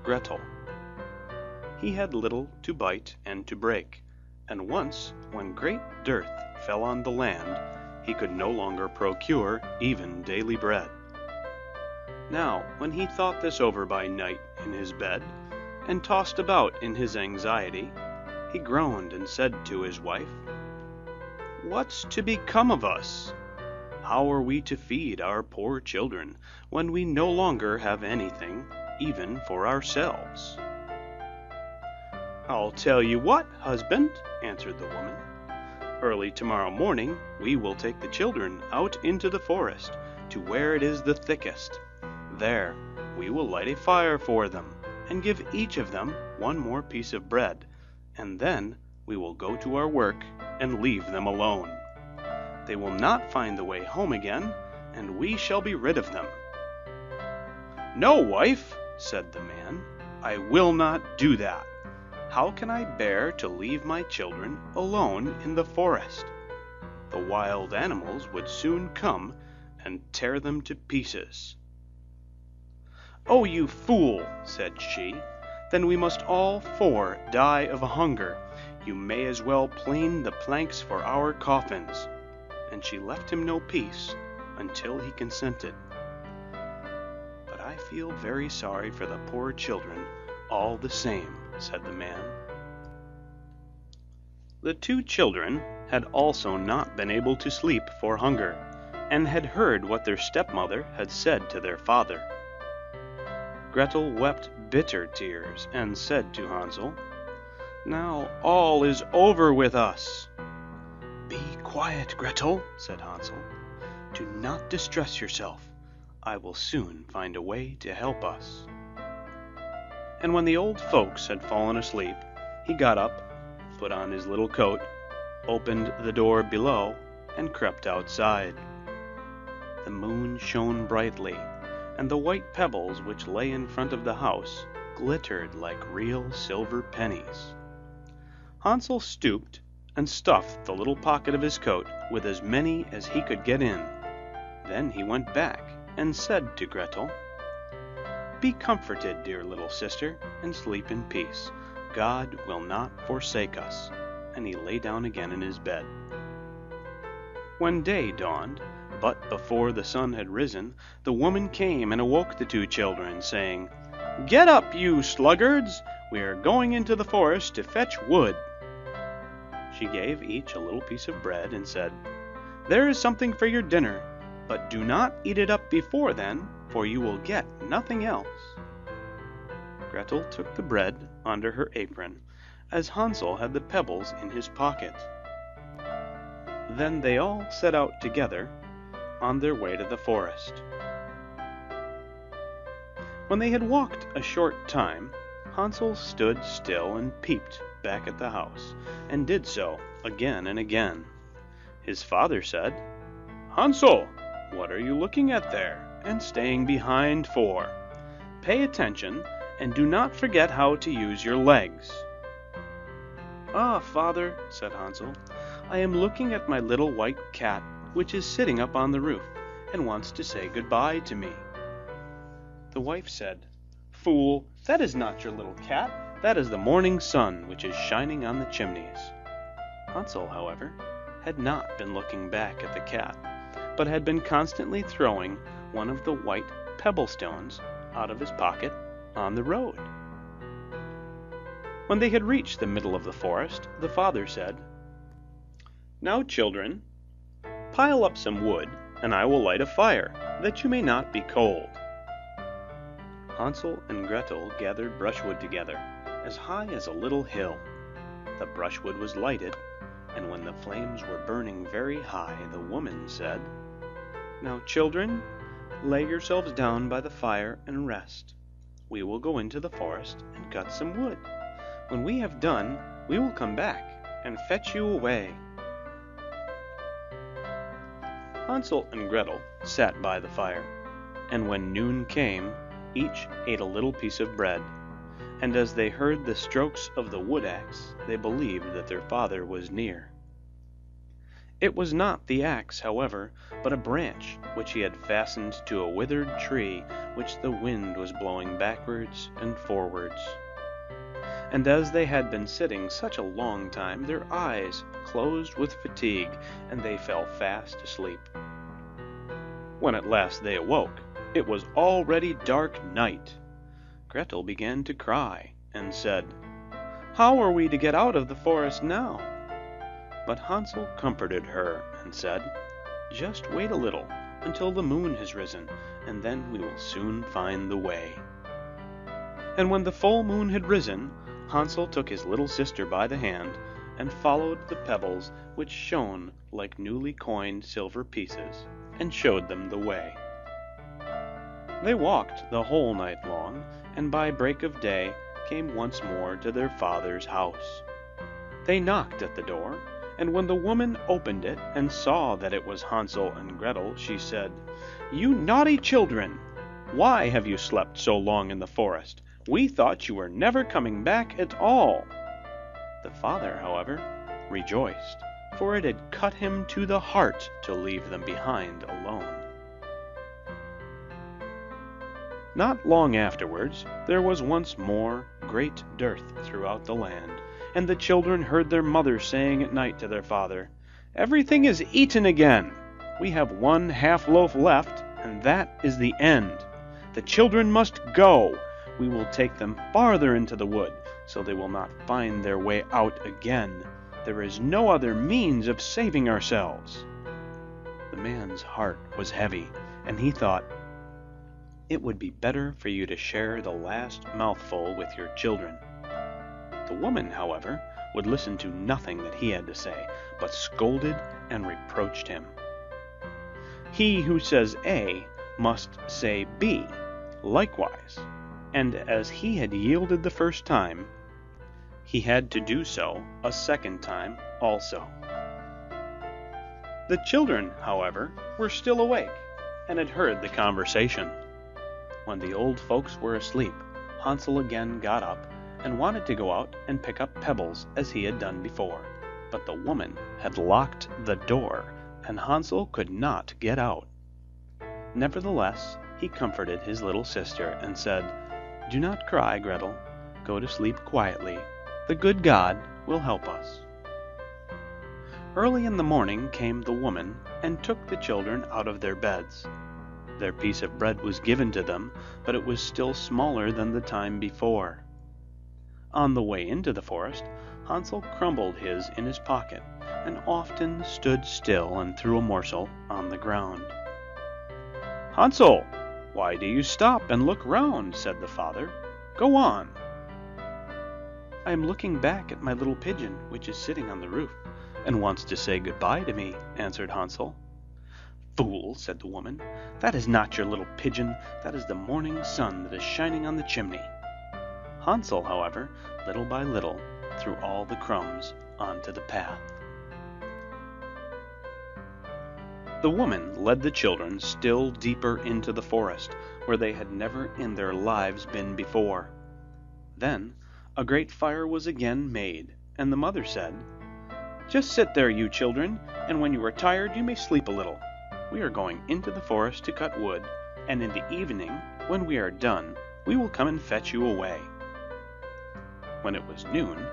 Gretel. He had little to bite and to break, and once, when great dearth fell on the land, he could no longer procure even daily bread. Now, when he thought this over by night in his bed, and tossed about in his anxiety, he groaned and said to his wife, "What's to become of us? How are we to feed our poor children when we no longer have anything, even for ourselves?" "I'll tell you what, husband," answered the woman. "Early tomorrow morning we will take the children out into the forest to where it is the thickest. There we will light a fire for them, and give each of them one more piece of bread, and then we will go to our work and leave them alone. They will not find the way home again, and we shall be rid of them." "No, wife," said the man, "I will not do that. How can I bear to leave my children alone in the forest? The wild animals would soon come and tear them to pieces." "Oh, you fool," said she, "then we must all four die of hunger. You may as well plane the planks for our coffins." And she left him no peace until he consented. "But I feel very sorry for the poor children all the same," said the man. The two children had also not been able to sleep for hunger, and had heard what their stepmother had said to their father. Gretel wept bitter tears and said to Hansel, "Now all is over with us." "Be quiet, Gretel," said Hansel. "Do not distress yourself. I will soon find a way to help us." And when the old folks had fallen asleep, he got up, put on his little coat, opened the door below, and crept outside. The moon shone brightly, and the white pebbles which lay in front of the house glittered like real silver pennies. Hansel stooped and stuffed the little pocket of his coat with as many as he could get in. Then he went back and said to Gretel, "Be comforted, dear little sister, and sleep in peace. God will not forsake us." And he lay down again in his bed. When day dawned, but before the sun had risen, the woman came and awoke the two children, saying, "Get up, you sluggards! We are going into the forest to fetch wood." She gave each a little piece of bread and said, "There is something for your dinner, but do not eat it up before then, for you will get nothing else." Gretel took the bread under her apron, as Hansel had the pebbles in his pocket. Then they all set out together on their way to the forest. When they had walked a short time, Hansel stood still and peeped back at the house, and did so again and again. His father said, "Hansel, what are you looking at there, and staying behind for? Pay attention, and do not forget how to use your legs." "Ah, father," said Hansel, "I am looking at my little white cat, which is sitting up on the roof, and wants to say goodbye to me." The wife said, "Fool, that is not your little cat, that is the morning sun which is shining on the chimneys." Hansel, however, had not been looking back at the cat, but had been constantly throwing one of the white pebble stones out of his pocket on the road. When they had reached the middle of the forest, the father said, "Now, children, pile up some wood, and I will light a fire, that you may not be cold." Hansel and Gretel gathered brushwood together, as high as a little hill. The brushwood was lighted, and when the flames were burning very high, the woman said, "Now, children, lay yourselves down by the fire and rest. We will go into the forest and cut some wood. When we have done, we will come back and fetch you away." Hansel and Gretel sat by the fire, and when noon came, each ate a little piece of bread, and as they heard the strokes of the wood axe, they believed that their father was near. It was not the axe, however, but a branch which he had fastened to a withered tree which the wind was blowing backwards and forwards. And as they had been sitting such a long time, their eyes closed with fatigue, and they fell fast asleep. When at last they awoke, it was already dark night. Gretel began to cry, and said, "How are we to get out of the forest now?" But Hansel comforted her, and said, "Just wait a little, until the moon has risen, and then we will soon find the way." And when the full moon had risen, Hansel took his little sister by the hand, and followed the pebbles which shone like newly coined silver pieces, and showed them the way. They walked the whole night long, and by break of day came once more to their father's house. They knocked at the door, and when the woman opened it and saw that it was Hansel and Gretel, she said, "You naughty children! Why have you slept so long in the forest? We thought you were never coming back at all." The father, however, rejoiced, for it had cut him to the heart to leave them behind alone. Not long afterwards, there was once more great dearth throughout the land, and the children heard their mother saying at night to their father, "Everything is eaten again. We have one half loaf left, and that is the end. The children must go. We will take them farther into the wood, so they will not find their way out again. There is no other means of saving ourselves." The man's heart was heavy, and he thought, "It would be better for you to share the last mouthful with your children." The woman, however, would listen to nothing that he had to say, but scolded and reproached him. He who says A must say B likewise, and as he had yielded the first time, he had to do so a second time also. The children, however, were still awake, and had heard the conversation. When the old folks were asleep, Hansel again got up, and wanted to go out and pick up pebbles as he had done before. But the woman had locked the door, and Hansel could not get out. Nevertheless, he comforted his little sister, and said, "Do not cry, Gretel. Go to sleep quietly. The good God will help us." Early in the morning came the woman, and took the children out of their beds. Their piece of bread was given to them, but it was still smaller than the time before. On the way into the forest, Hansel crumbled his in his pocket, and often stood still and threw a morsel on the ground. "Hansel, why do you stop and look round?" said the father. "Go on." "I am looking back at my little pigeon, which is sitting on the roof, and wants to say good-bye to me," answered Hansel. "Fool," said the woman, "that is not your little pigeon, that is the morning sun that is shining on the chimney." Hansel, however, little by little, threw all the crumbs onto the path. The woman led the children still deeper into the forest, where they had never in their lives been before. Then a great fire was again made, and the mother said, "Just sit there, you children, and when you are tired you may sleep a little. We are going into the forest to cut wood, and in the evening, when we are done, we will come and fetch you away." When it was noon,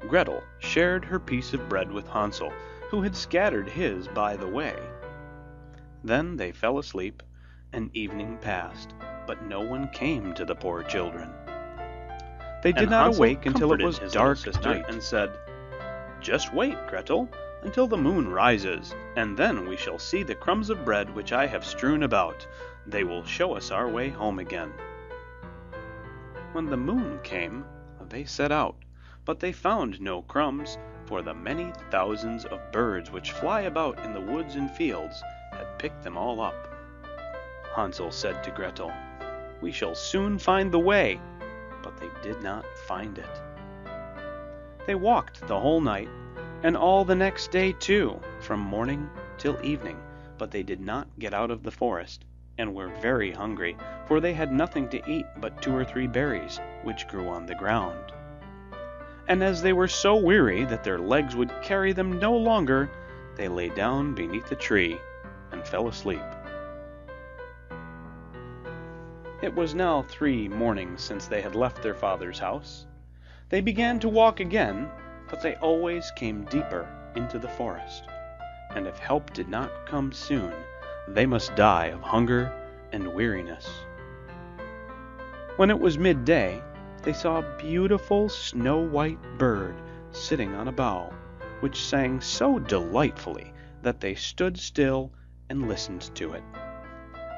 Gretel shared her piece of bread with Hansel, who had scattered his by the way. Then they fell asleep, and evening passed, but no one came to the poor children. They did not awake until it was dark night, and said, "Just wait, Gretel, until the moon rises, and then we shall see the crumbs of bread which I have strewn about. They will show us our way home again." When the moon came, they set out, but they found no crumbs, for the many thousands of birds which fly about in the woods and fields had picked them all up. Hansel said to Gretel, "We shall soon find the way," but they did not find it. They walked the whole night, and all the next day too, from morning till evening, but they did not get out of the forest, and were very hungry, for they had nothing to eat but 2 or 3 berries, which grew on the ground. And as they were so weary that their legs would carry them no longer, they lay down beneath the tree and fell asleep. It was now 3 mornings since they had left their father's house. They began to walk again, but they always came deeper into the forest, and if help did not come soon, they must die of hunger and weariness. When it was midday, they saw a beautiful snow-white bird sitting on a bough, which sang so delightfully that they stood still and listened to it.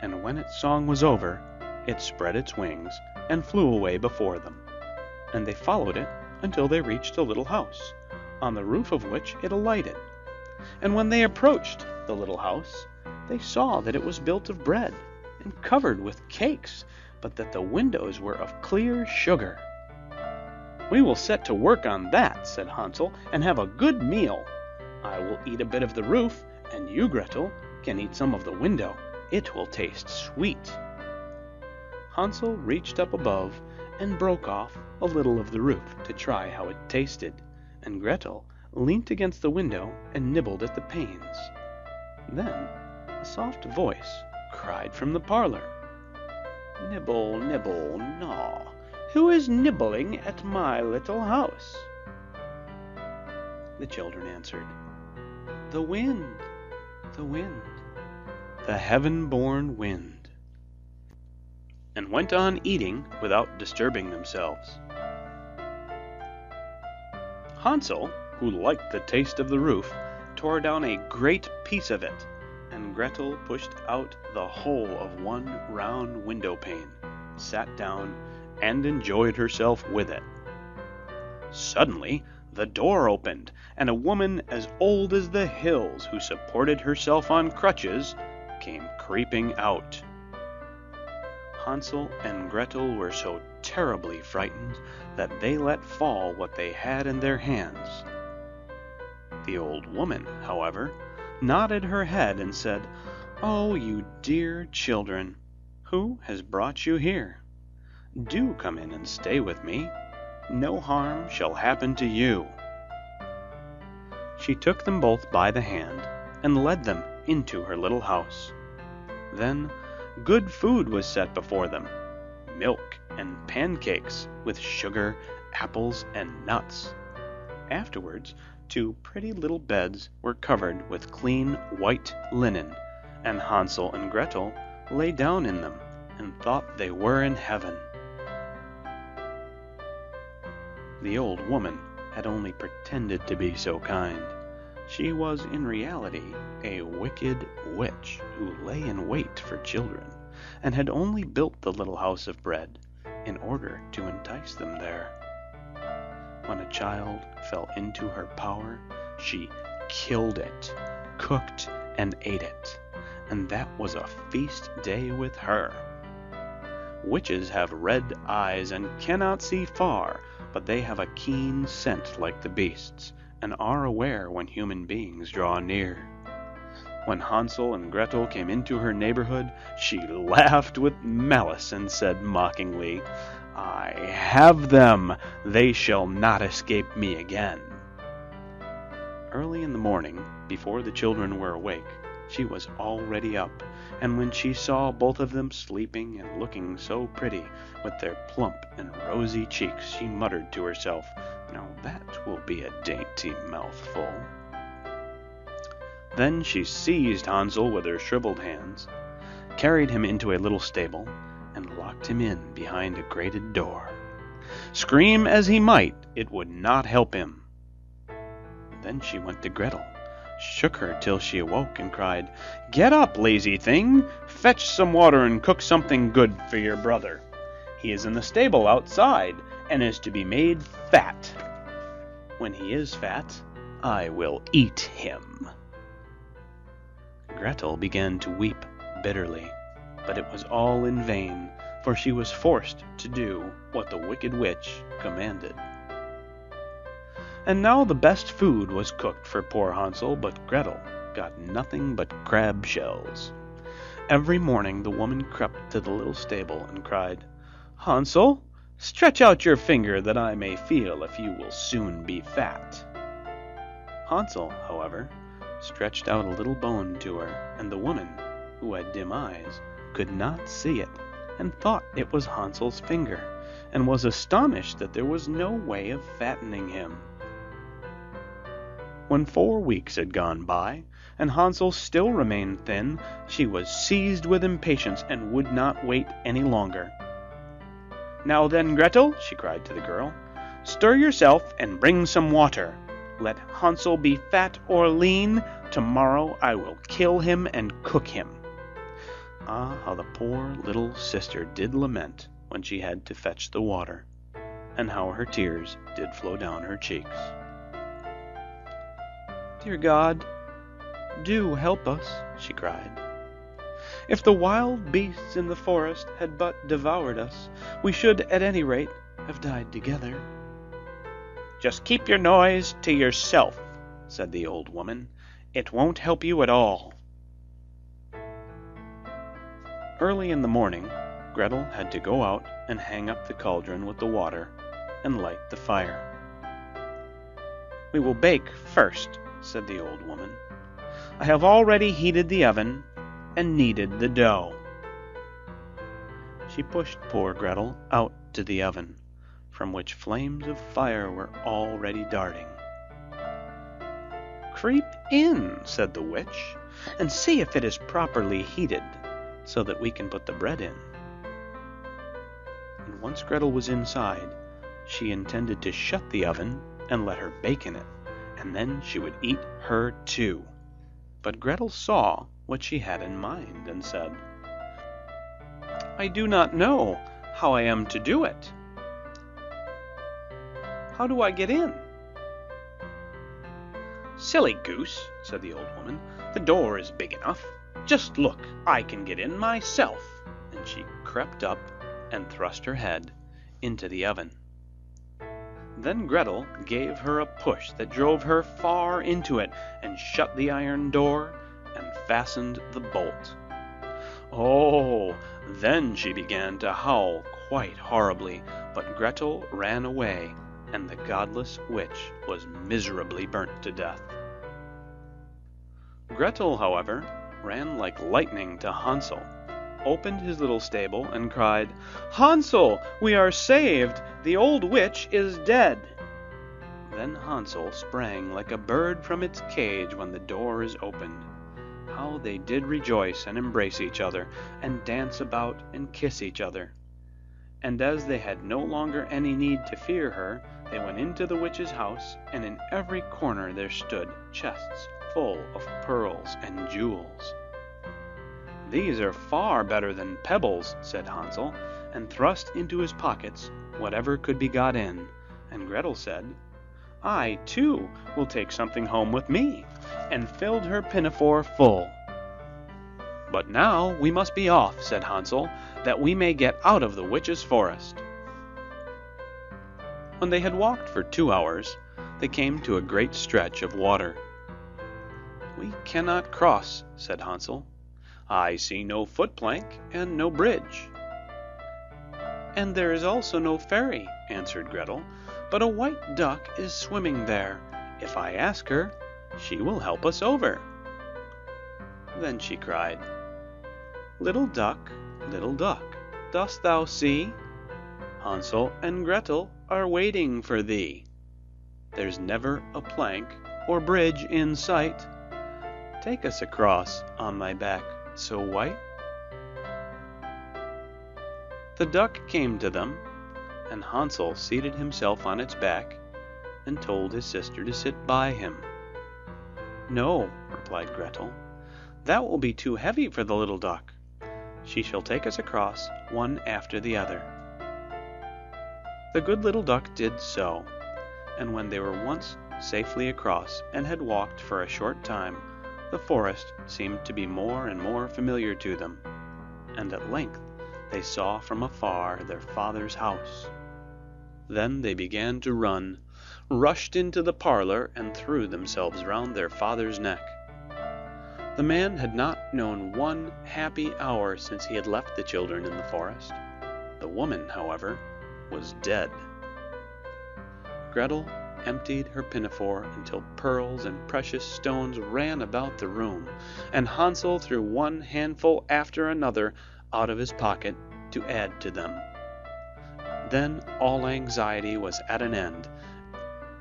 And when its song was over, it spread its wings and flew away before them, and they followed it until they reached a little house, on the roof of which it alighted. And when they approached the little house, they saw that it was built of bread and covered with cakes, but that the windows were of clear sugar. "We will set to work on that," said Hansel, "and have a good meal. I will eat a bit of the roof, and you, Gretel, can eat some of the window. It will taste sweet." Hansel reached up above and broke off a little of the roof to try how it tasted, and Gretel leant against the window and nibbled at the panes. Then a soft voice cried from the parlor, "Nibble, nibble, gnaw. Who is nibbling at my little house?" The children answered, "The wind, the wind, the heaven-born wind," and went on eating without disturbing themselves. Hansel, who liked the taste of the roof, tore down a great piece of it, and Gretel pushed out the whole of one round window pane, sat down, and enjoyed herself with it. Suddenly the door opened, and a woman as old as the hills, who supported herself on crutches, came creeping out. Hansel and Gretel were so terribly frightened that they let fall what they had in their hands. The old woman, however, nodded her head and said, "Oh, you dear children, who has brought you here? Do come in and stay with me. No harm shall happen to you." She took them both by the hand and led them into her little house. Then good food was set before them, milk and pancakes with sugar, apples, and nuts. Afterwards, 2 pretty little beds were covered with clean white linen, and Hansel and Gretel lay down in them and thought they were in heaven. The old woman had only pretended to be so kind. She was in reality a wicked witch who lay in wait for children, and had only built the little house of bread in order to entice them there. When a child fell into her power, she killed it, cooked, and ate it, and that was a feast day with her. Witches have red eyes and cannot see far, but they have a keen scent like the beasts, and are aware when human beings draw near. When Hansel and Gretel came into her neighborhood, she laughed with malice and said mockingly, "I have them! They shall not escape me again." Early in the morning, before the children were awake, she was already up, and when she saw both of them sleeping and looking so pretty with their plump and rosy cheeks, she muttered to herself, "Now that will be a dainty mouthful." Then she seized Hansel with her shriveled hands, carried him into a little stable, and locked him in behind a grated door. Scream as he might, it would not help him. Then she went to Gretel, shook her till she awoke, and cried, "Get up, lazy thing! Fetch some water and cook something good for your brother. He is in the stable outside, and is to be made fat. When he is fat, I will eat him." Gretel began to weep bitterly, but it was all in vain, for she was forced to do what the wicked witch commanded. And now the best food was cooked for poor Hansel, but Gretel got nothing but crab shells. Every morning the woman crept to the little stable and cried, "Hansel, stretch out your finger that I may feel if you will soon be fat." Hansel, however, stretched out a little bone to her, and the woman, who had dim eyes, could not see it, and thought it was Hansel's finger, and was astonished that there was no way of fattening him. When 4 weeks had gone by, and Hansel still remained thin, she was seized with impatience and would not wait any longer. "Now then, Gretel," she cried to the girl, "stir yourself and bring some water. Let Hansel be fat or lean, tomorrow I will kill him and cook him." Ah, how the poor little sister did lament when she had to fetch the water, and how her tears did flow down her cheeks. "Dear God, do help us," she cried. "If the wild beasts in the forest had but devoured us, we should at any rate have died together." "Just keep your noise to yourself," said the old woman. "It won't help you at all." Early in the morning, Gretel had to go out and hang up the cauldron with the water and light the fire. "We will bake first," said the old woman. "I have already heated the oven and kneaded the dough." She pushed poor Gretel out to the oven, from which flames of fire were already darting. "Creep in," said the witch, "and see if it is properly heated, so that we can put the bread in." And once Gretel was inside, she intended to shut the oven and let her bake in it, and then she would eat her too. But Gretel saw what she had in mind, and said, "I do not know how I am to do it. How do I get in?" "Silly goose," said the old woman, "the door is big enough. Just look, I can get in myself." And she crept up and thrust her head into the oven. Then Gretel gave her a push that drove her far into it, and shut the iron door and fastened the bolt. Oh, then she began to howl quite horribly, but Gretel ran away, and the godless witch was miserably burnt to death. Gretel, however, ran like lightning to Hansel, opened his little stable, and cried, "Hansel, we are saved! The old witch is dead!" Then Hansel sprang like a bird from its cage when the door is opened. How they did rejoice and embrace each other, and dance about and kiss each other. And as they had no longer any need to fear her, they went into the witch's house, and in every corner there stood chests full of pearls and jewels. "These are far better than pebbles," said Hansel, and thrust into his pockets whatever could be got in. And Gretel said, "I, too, will take something home with me," and filled her pinafore full. "But now we must be off," said Hansel, "that we may get out of the witch's forest." When they had walked for 2 hours, they came to a great stretch of water. "We cannot cross," said Hansel. "I see no foot-plank and no bridge." "And there is also no ferry," answered Gretel, "but a white duck is swimming there. If I ask her, she will help us over." Then she cried, little duck, dost thou see? Hansel and Gretel are waiting for thee. There's never a plank or bridge in sight. Take us across on thy back so white." The duck came to them, and Hansel seated himself on its back and told his sister to sit by him. "No," replied Gretel, "that will be too heavy for the little duck. She shall take us across one after the other." The good little duck did so, and when they were once safely across and had walked for a short time, the forest seemed to be more and more familiar to them, and at length they saw from afar their father's house. Then they began to run, rushed into the parlor, and threw themselves round their father's neck. The man had not known one happy hour since he had left the children in the forest. The woman, however, was dead. Gretel emptied her pinafore until pearls and precious stones ran about the room, and Hansel threw one handful after another out of his pocket to add to them. Then all anxiety was at an end,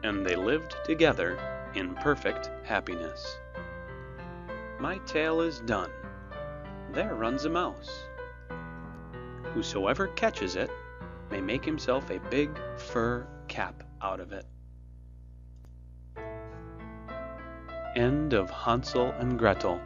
and they lived together in perfect happiness. My tale is done. There runs a mouse. Whosoever catches it may make himself a big fur cap out of it. End of Hansel and Gretel.